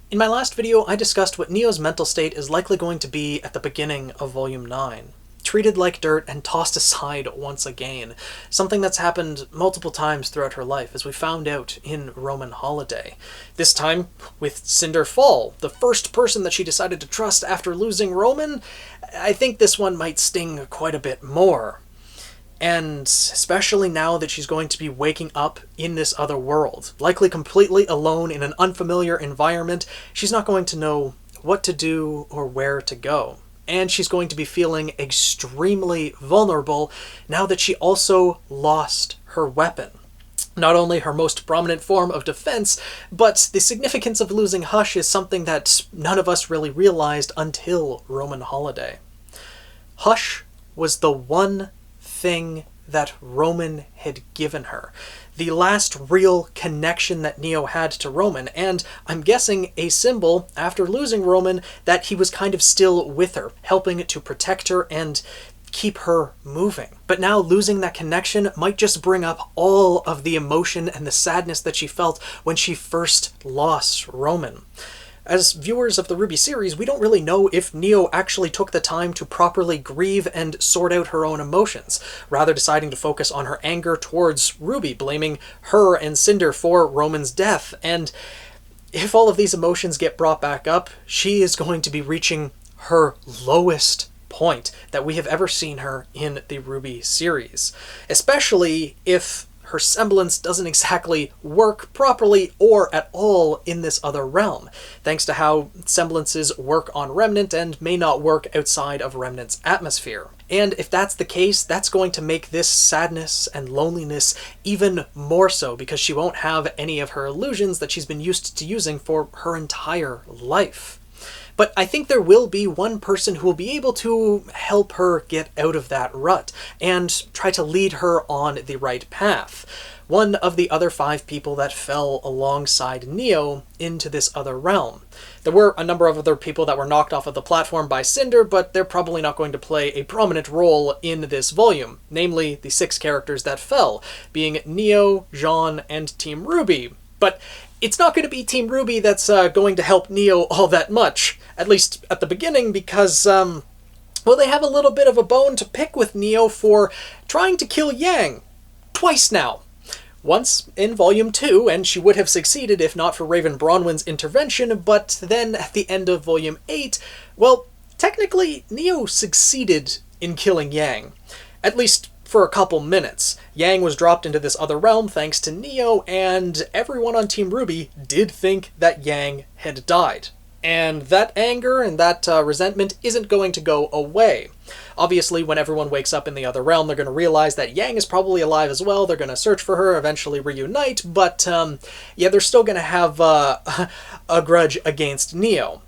In my last video, I discussed what Neo's mental state is likely going to be at the beginning of Volume 9. Treated like dirt and tossed aside once again, something that's happened multiple times throughout her life, as we found out in Roman Holiday. This time with Cinder Fall, the first person that she decided to trust after losing Roman. I think this one might sting quite a bit more. And especially now that she's going to be waking up in this other world, likely completely alone in an unfamiliar environment, she's not going to know what to do or where to go. And she's going to be feeling extremely vulnerable now that she also lost her weapon. Not only her most prominent form of defense, but the significance of losing Hush is something that none of us really realized until Roman Holiday. Hush was the one thing that Roman had given her. The last real connection that Neo had to Roman, and I'm guessing a symbol, after losing Roman, that he was kind of still with her, helping to protect her and keep her moving. But now losing that connection might just bring up all of the emotion and the sadness that she felt when she first lost Roman. As viewers of the RWBY series, we don't really know if Neo actually took the time to properly grieve and sort out her own emotions, rather deciding to focus on her anger towards RWBY, blaming her and Cinder for Roman's death. And if all of these emotions get brought back up, she is going to be reaching her lowest point that we have ever seen her in the RWBY series, especially if her semblance doesn't exactly work properly or at all in this other realm, thanks to how semblances work on Remnant and may not work outside of Remnant's atmosphere. And if that's the case, that's going to make this sadness and loneliness even more so, because she won't have any of her illusions that she's been used to using for her entire life. But I think there will be one person who will be able to help her get out of that rut and try to lead her on the right path. One of the other 5 people that fell alongside Neo into this other realm. There were a number of other people that were knocked off of the platform by Cinder, but they're probably not going to play a prominent role in this volume, namely the 6 characters that fell, being Neo, Jaune, and Team RWBY. But it's not going to be Team RWBY that's going to help Neo all that much, at least at the beginning, because, well, they have a little bit of a bone to pick with Neo for trying to kill Yang. Twice now. Once in Volume 2, and she would have succeeded if not for Raven Bronwyn's intervention, but then at the end of Volume 8, well, technically, Neo succeeded in killing Yang. At least for a couple minutes. Yang was dropped into this other realm thanks to Neo, and everyone on Team RWBY did think that Yang had died. And that anger and that resentment isn't going to go away. Obviously, when everyone wakes up in the other realm, they're going to realize that Yang is probably alive as well. They're going to search for her, eventually reunite, but yeah, they're still going to have a grudge against Neo.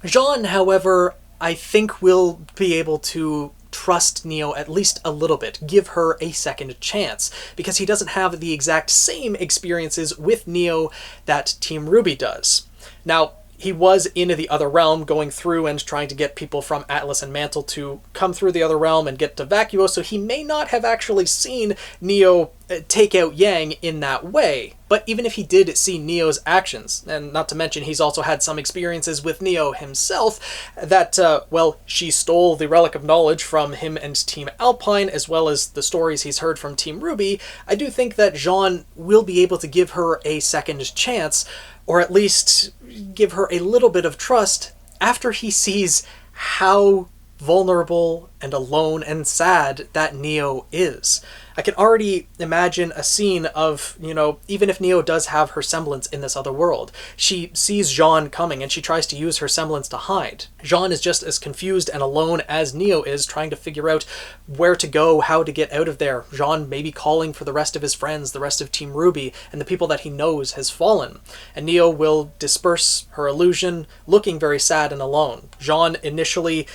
Jaune, however, I think will be able to trust Neo at least a little bit, give her a second chance, because he doesn't have the exact same experiences with Neo that Team RWBY does. Now, he was in the other realm, going through and trying to get people from Atlas and Mantle to come through the other realm and get to Vacuo, so he may not have actually seen Neo take out Yang in that way. But even if he did see Neo's actions, and not to mention he's also had some experiences with Neo himself, that, well, she stole the Relic of Knowledge from him and Team Alpine, as well as the stories he's heard from Team RWBY, I do think that Jaune will be able to give her a second chance, or at least give her a little bit of trust after he sees how vulnerable and alone and sad that Neo is. I can already imagine a scene of, you know, even if Neo does have her semblance in this other world, she sees Jaune coming and she tries to use her semblance to hide. Jaune is just as confused and alone as Neo is, trying to figure out where to go, how to get out of there. Jaune may be calling for the rest of his friends, the rest of Team RWBY, and the people that he knows has fallen. And Neo will disperse her illusion, looking very sad and alone. Jaune initially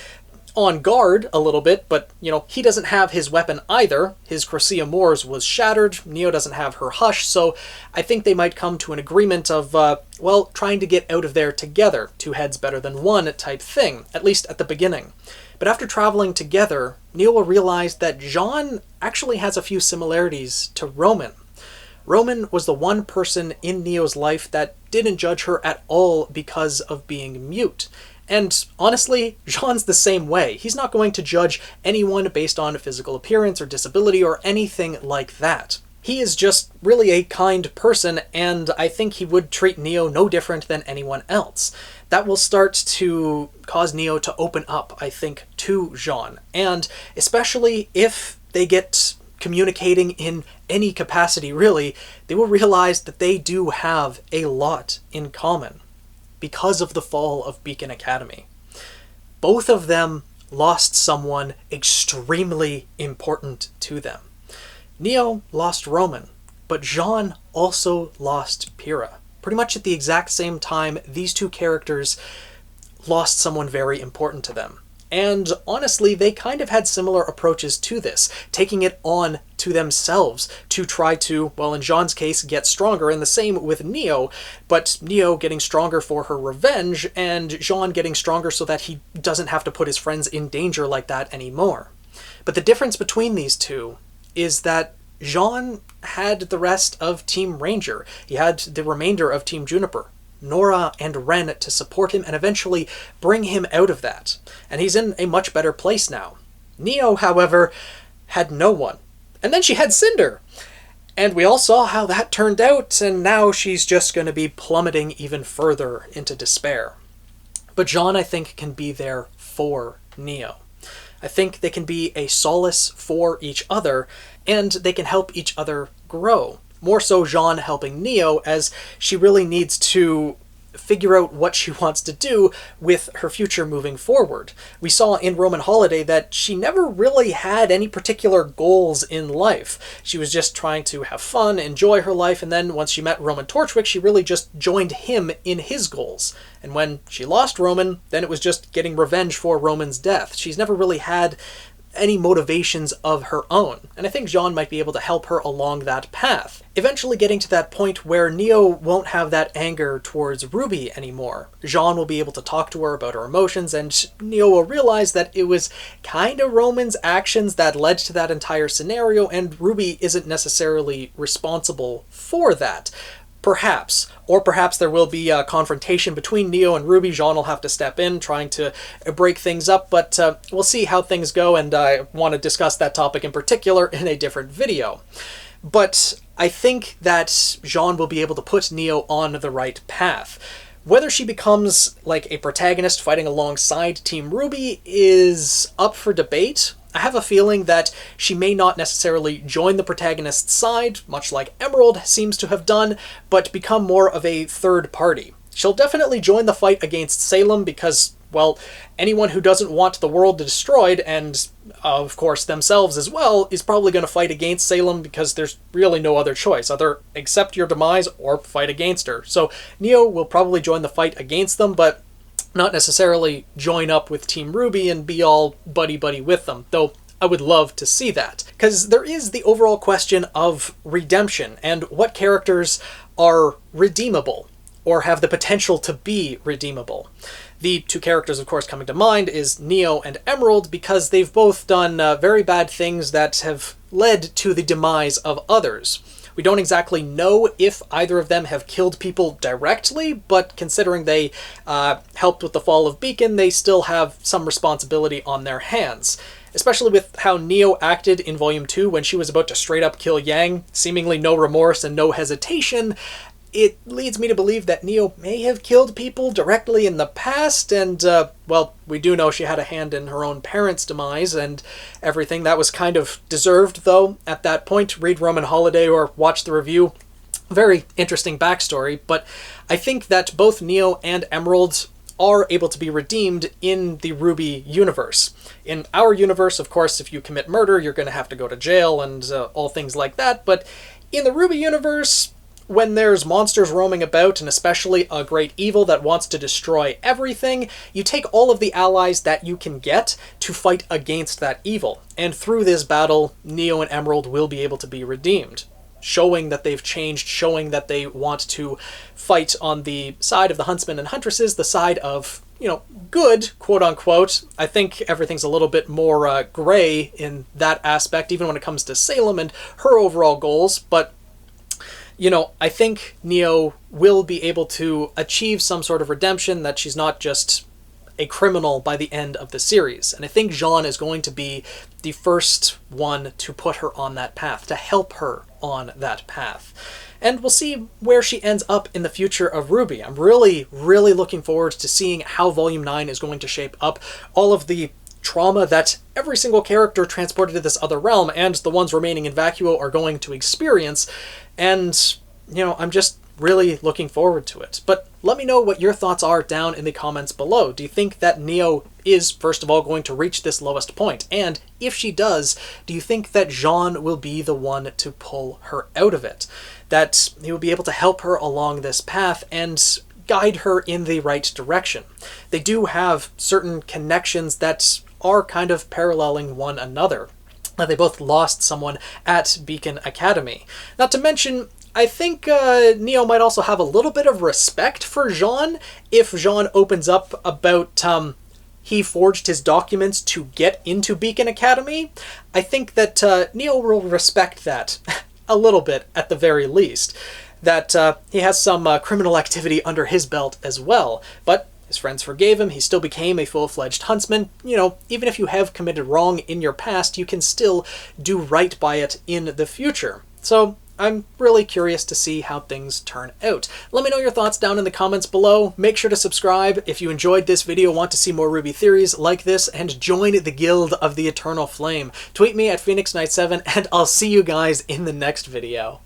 on guard a little bit, but, you know, he doesn't have his weapon either. His Crocea Moors was shattered. Neo doesn't have her Hush, so I think they might come to an agreement of, well, trying to get out of there together. 2 heads better than 1 type thing, at least at the beginning. But after traveling together, Neo will realize that Jaune actually has a few similarities to Roman. Roman was the one person in Neo's life that didn't judge her at all because of being mute. And honestly, Jaune's the same way. He's not going to judge anyone based on physical appearance or disability or anything like that. He is just really a kind person, and I think he would treat Neo no different than anyone else. That will start to cause Neo to open up, I think, to Jaune. And especially if they get communicating in any capacity, really, they will realize that they do have a lot in common because of the fall of Beacon Academy. Both of them lost someone extremely important to them. Neo lost Roman, but Jaune also lost Pyrrha. Pretty much at the exact same time, these two characters lost someone very important to them. And honestly, they kind of had similar approaches to this, taking it on to themselves to try to, well, in Jaune's case, get stronger, and the same with Neo, but Neo getting stronger for her revenge, and Jaune getting stronger so that he doesn't have to put his friends in danger like that anymore. But the difference between these two is that Jaune had the rest of Team Ranger. He had the remainder of Team Juniper, Nora and Ren, to support him and eventually bring him out of that. And he's in a much better place now. Neo, however, had no one. And then she had Cinder. And we all saw how that turned out, and now she's just going to be plummeting even further into despair. But Jaune, I think, can be there for Neo. I think they can be a solace for each other, and they can help each other grow. More so Jaune helping Neo, as she really needs to figure out what she wants to do with her future moving forward. We saw in Roman Holiday that she never really had any particular goals in life. She was just trying to have fun, enjoy her life, and then once she met Roman Torchwick, she really just joined him in his goals. And when she lost Roman, then it was just getting revenge for Roman's death. She's never really had any motivations of her own, and I think Jaune might be able to help her along that path, eventually getting to that point where Neo won't have that anger towards RWBY anymore. Jaune will be able to talk to her about her emotions, and Neo will realize that it was kinda Roman's actions that led to that entire scenario, and RWBY isn't necessarily responsible for that. Perhaps. Or perhaps there will be a confrontation between Neo and RWBY. Jaune will have to step in, trying to break things up, but we'll see how things go, and I want to discuss that topic in particular in a different video. But I think that Jaune will be able to put Neo on the right path. Whether she becomes like a protagonist fighting alongside Team RWBY is up for debate. I have a feeling that she may not necessarily join the protagonist's side, much like Emerald seems to have done, but become more of a third party. She'll definitely join the fight against Salem because, well, anyone who doesn't want the world destroyed, and of course themselves as well, is probably going to fight against Salem because there's really no other choice. Either accept your demise or fight against her. So Neo will probably join the fight against them, but not necessarily join up with Team RWBY and be all buddy-buddy with them, though I would love to see that. Because there is the overall question of redemption, and what characters are redeemable, or have the potential to be redeemable. The two characters, of course, coming to mind is Neo and Emerald, because they've both done very bad things that have led to the demise of others. We don't exactly know if either of them have killed people directly, but considering they helped with the fall of Beacon, they still have some responsibility on their hands. Especially with how Neo acted in Volume 2 when she was about to straight up kill Yang, seemingly no remorse and no hesitation. It leads me to believe that Neo may have killed people directly in the past, and, well, we do know she had a hand in her own parents' demise and everything. That was kind of deserved, though, at that point. Read Roman Holiday or watch the review. Very interesting backstory, but I think that both Neo and Emerald are able to be redeemed in the RWBY universe. In our universe, of course, if you commit murder, you're going to have to go to jail and all things like that, but in the RWBY universe, when there's monsters roaming about, and especially a great evil that wants to destroy everything, you take all of the allies that you can get to fight against that evil. And through this battle, Neo and Emerald will be able to be redeemed, showing that they've changed, showing that they want to fight on the side of the huntsmen and huntresses, the side of, you know, good, quote-unquote. I think everything's a little bit more gray in that aspect, even when it comes to Salem and her overall goals, but you know, I think Neo will be able to achieve some sort of redemption, that she's not just a criminal by the end of the series. And I think Jaune is going to be the first one to put her on that path, to help her on that path. And we'll see where she ends up in the future of RWBY. I'm really, really looking forward to seeing how Volume 9 is going to shape up. All of the trauma that every single character transported to this other realm and the ones remaining in Vacuo are going to experience. And, you know, I'm just really looking forward to it. But let me know what your thoughts are down in the comments below. Do you think that Neo is, first of all, going to reach this lowest point? And if she does, do you think that Jaune will be the one to pull her out of it? That he will be able to help her along this path and guide her in the right direction? They do have certain connections that are kind of paralleling one another. They both lost someone at Beacon Academy. Not to mention, I think Neo might also have a little bit of respect for Jaune if Jaune opens up about he forged his documents to get into Beacon Academy. I think that Neo will respect that a little bit at the very least. That he has some criminal activity under his belt as well. But his friends forgave him, he still became a full-fledged huntsman. You know, even if you have committed wrong in your past, you can still do right by it in the future. So I'm really curious to see how things turn out. Let me know your thoughts down in the comments below. Make sure to subscribe if you enjoyed this video, want to see more RWBY theories like this, and join the Guild of the Eternal Flame. Tweet me at PhoenixKnight7, and I'll see you guys in the next video.